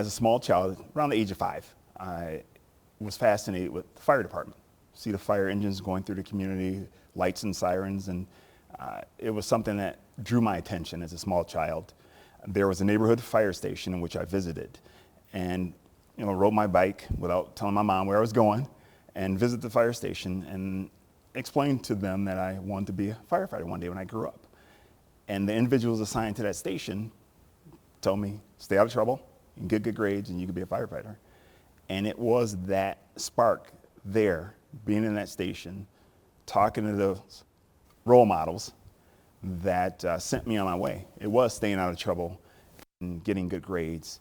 as a small child, around the age of 5, I was fascinated with the fire department. See the fire engines going through the community, lights and sirens, and it was something that drew my attention as a small child. There was a neighborhood fire station in which I visited, and rode my bike without telling my mom where I was going, and visit the fire station and explained to them that I wanted to be a firefighter one day when I grew up. And the individuals assigned to that station told me, stay out of trouble, and get good grades, and you could be a firefighter. And it was that spark there, being in that station, talking to those role models, that sent me on my way. It was staying out of trouble and getting good grades,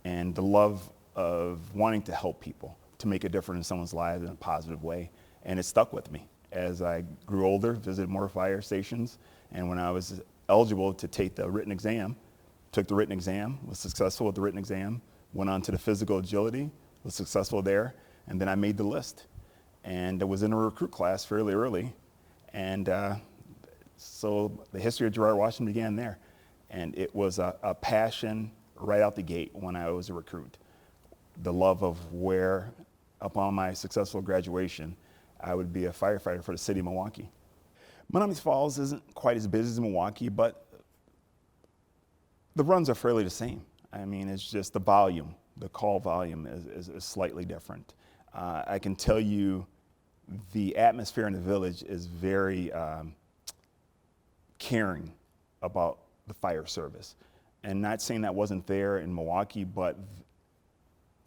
and the love of wanting to help people, to make a difference in someone's lives in a positive way. And it stuck with me. As I grew older, visited more fire stations, and when I was eligible to take the written exam, took the written exam, was successful with the written exam, went on to the physical agility, was successful there, and then I made the list. And I was in a recruit class fairly early, and so the history of Gerard, Washington began there. And it was a passion right out the gate when I was a recruit. The love of where, upon my successful graduation, I would be a firefighter for the city of Milwaukee. Menomonee Falls isn't quite as busy as Milwaukee, but the runs are fairly the same. I mean, it's just the volume, the call volume is slightly different. I can tell you the atmosphere in the village is very caring about the fire service. And not saying that wasn't there in Milwaukee, but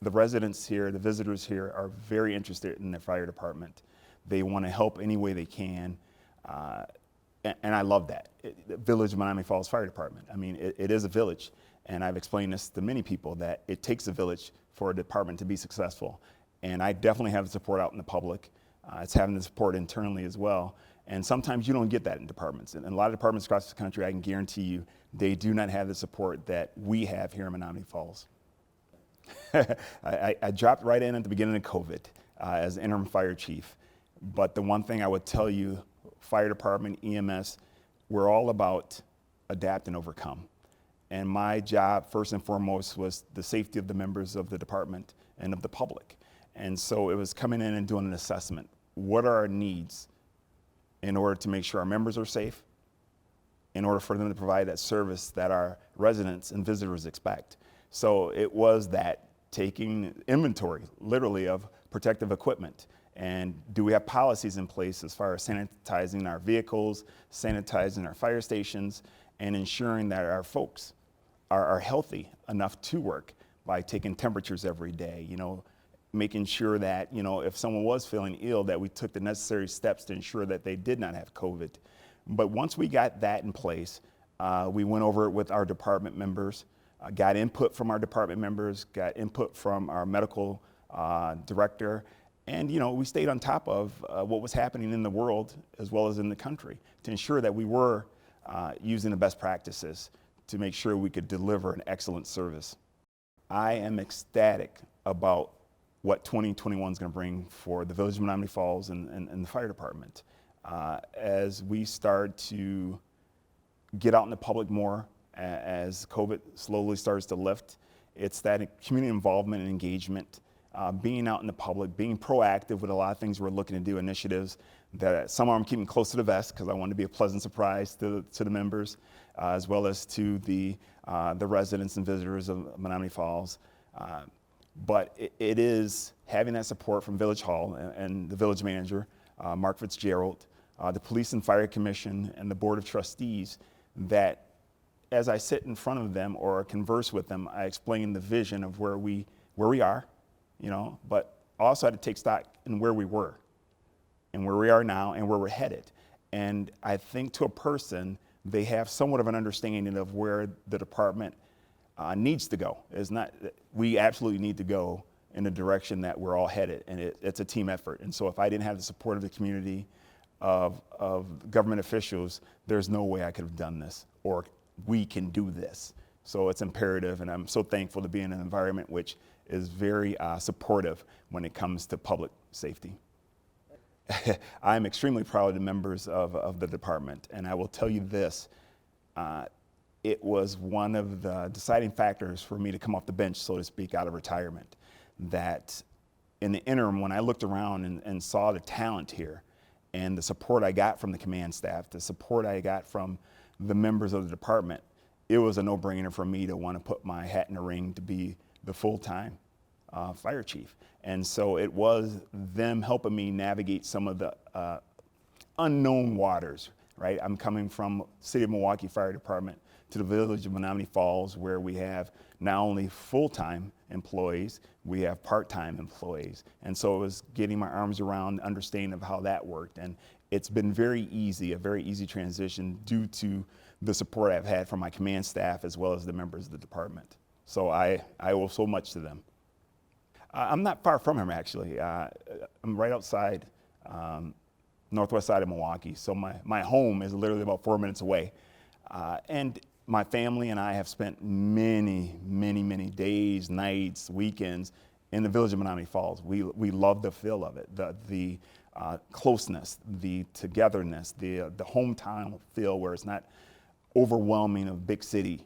the residents here, the visitors here are very interested in the fire department. They want to help any way they can. And I love that. The Village of Menomonee Falls Fire Department. I mean, it is a village. And I've explained this to many people, that it takes a village for a department to be successful. And I definitely have the support out in the public. It's having the support internally as well. And sometimes you don't get that in departments. And a lot of departments across the country, I can guarantee you, they do not have the support that we have here in Menomonee Falls. I dropped right in at the beginning of COVID as interim fire chief. But the one thing I would tell you, fire department, EMS, we're all about adapt and overcome. And my job, first and foremost, was the safety of the members of the department and of the public. And so it was coming in and doing an assessment. What are our needs in order to make sure our members are safe, in order for them to provide that service that our residents and visitors expect? So it was that taking inventory, literally, of protective equipment. And do we have policies in place as far as sanitizing our vehicles, sanitizing our fire stations, and ensuring that our folks are healthy enough to work by taking temperatures every day, making sure that, if someone was feeling ill, that we took the necessary steps to ensure that they did not have COVID. But once we got that in place, we went over it with our department members, got input from our department members, got input from our medical director, and we stayed on top of what was happening in the world as well as in the country to ensure that we were using the best practices to make sure we could deliver an excellent service. I am ecstatic about what 2021 is going to bring for the Village of Menomonee Falls and the fire department. As we start to get out in the public more, as COVID slowly starts to lift, it's that community involvement and engagement, being out in the public, being proactive with a lot of things we're looking to do, initiatives that some I'm keeping close to the vest because I want to be a pleasant surprise to the members, as well as to the residents and visitors of Menomonee Falls. But it is having that support from Village Hall and the village manager, Mark Fitzgerald, the Police and Fire Commission, and the Board of Trustees, that as I sit in front of them or converse with them, I explain the vision of where we are, but also had to take stock in where we were and where we are now and where we're headed. And I think to a person, they have somewhat of an understanding of where the department needs to go. We absolutely need to go in the direction that we're all headed, and it's a team effort. And so if I didn't have the support of the community, of government officials, there's no way I could have done this, or we can do this. So it's imperative, and I'm so thankful to be in an environment which is very supportive when it comes to public safety. I'm extremely proud of the members of the department, and I will tell you this, it was one of the deciding factors for me to come off the bench, so to speak, out of retirement. That in the interim, when I looked around and saw the talent here and the support I got from the command staff, the support I got from the members of the department, it was a no-brainer for me to want to put my hat in the ring to be the full-time fire chief. And so it was them helping me navigate some of the unknown waters, right? I'm coming from City of Milwaukee Fire Department to the village of Menomonee Falls, where we have not only full-time employees, we have part-time employees. And so it was getting my arms around understanding of how that worked. And it's been very easy, a very easy transition due to the support I've had from my command staff as well as the members of the department. So I owe so much to them. I'm not far from him, actually. I'm right outside, northwest side of Milwaukee. So my home is literally about 4 minutes away. And my family and I have spent many, many, many days, nights, weekends in the village of Menomonee Falls. We love the feel of it, the closeness, the togetherness, the hometown feel where it's not overwhelming of big city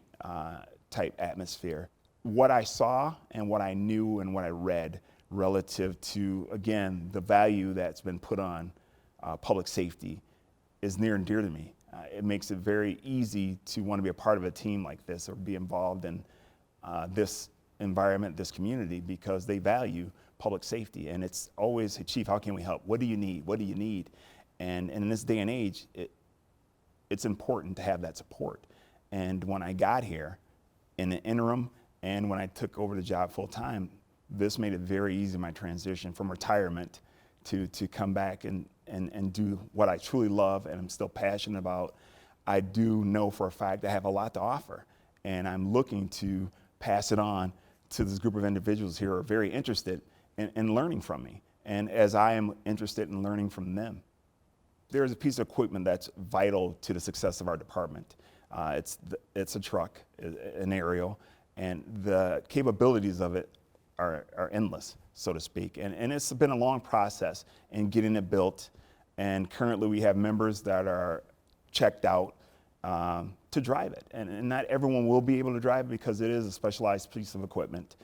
type atmosphere. What I saw and what I knew and what I read relative to, again, the value that's been put on public safety is near and dear to me. It makes it very easy to want to be a part of a team like this or be involved in this environment, this community, because they value public safety. And it's always, hey, Chief, how can we help? What do you need? What do you need? And in this day and age, it's important to have that support. And when I got here in the interim and when I took over the job full time, this made it very easy, my transition from retirement to come back and do what I truly love and I'm still passionate about. I do know for a fact I have a lot to offer, and I'm looking to pass it on to this group of individuals here who are very interested in learning from me, and as I am interested in learning from them. There's a piece of equipment that's vital to the success of our department. It's a truck, an aerial, and the capabilities of it are endless, so to speak. And it's been a long process in getting it built. And currently we have members that are checked out to drive it. And not everyone will be able to drive it because it is a specialized piece of equipment.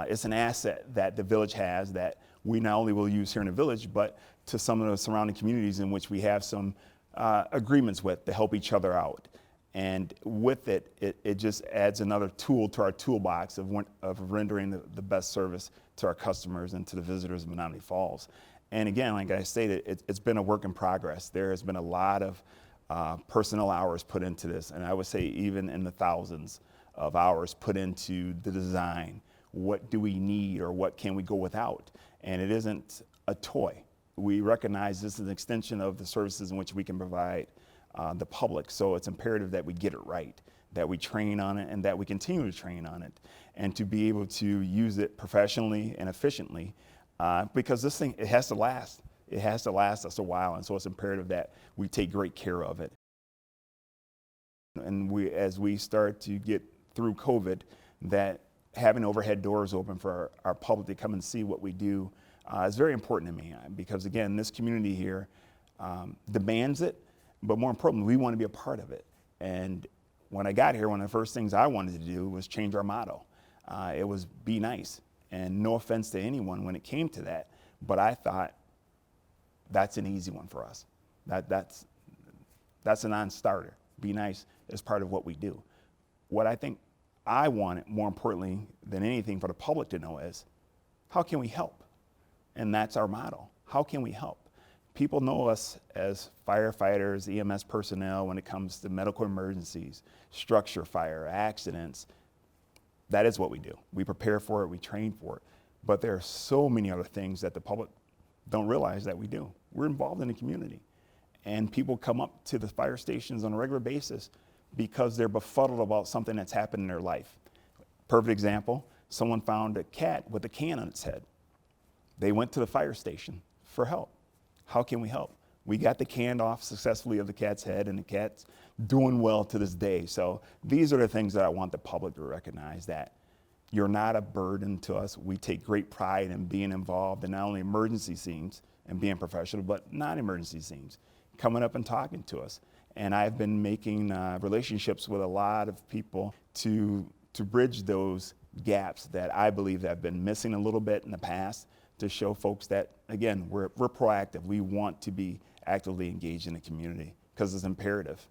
It's an asset that the village has that we not only will use here in the village, but to some of the surrounding communities in which we have some agreements with to help each other out. And with it, it just adds another tool to our toolbox of rendering the best service to our customers and to the visitors of Menomonee Falls. And again, like I stated, it's been a work in progress. There has been a lot of personnel hours put into this, and I would say even in the thousands of hours put into the design. What do we need or what can we go without? And it isn't a toy. We recognize this is an extension of the services in which we can provide the public. So it's imperative that we get it right, that we train on it, and that we continue to train on it, and to be able to use it professionally and efficiently, because this thing, it has to last. It has to last us a while, and so it's imperative that we take great care of it. And as we start to get through COVID, that having overhead doors open for our public to come and see what we do is very important to me, because again, this community here demands it. But more importantly, we want to be a part of it. And when I got here, one of the first things I wanted to do was change our motto. It was be nice. And no offense to anyone when it came to that, but I thought that's an easy one for us. That's a non-starter. Be nice is part of what we do. What I think I want, more importantly than anything for the public to know, is how can we help? And that's our motto. How can we help? People know us as firefighters, EMS personnel when it comes to medical emergencies, structure fire, accidents. That is what we do. We prepare for it, we train for it. But there are so many other things that the public don't realize that we do. We're involved in the community. And people come up to the fire stations on a regular basis because they're befuddled about something that's happened in their life. Perfect example, someone found a cat with a can on its head. They went to the fire station for help. How can we help? We got the can off successfully of the cat's head, and the cat's doing well to this day. So these are the things that I want the public to recognize, that you're not a burden to us. We take great pride in being involved in not only emergency scenes and being professional, but non-emergency scenes. coming up and talking to us. And I've been making relationships with a lot of people to bridge those gaps that I believe have been missing a little bit in the past, to show folks that, again, we're proactive. We want to be actively engaged in the community because it's imperative.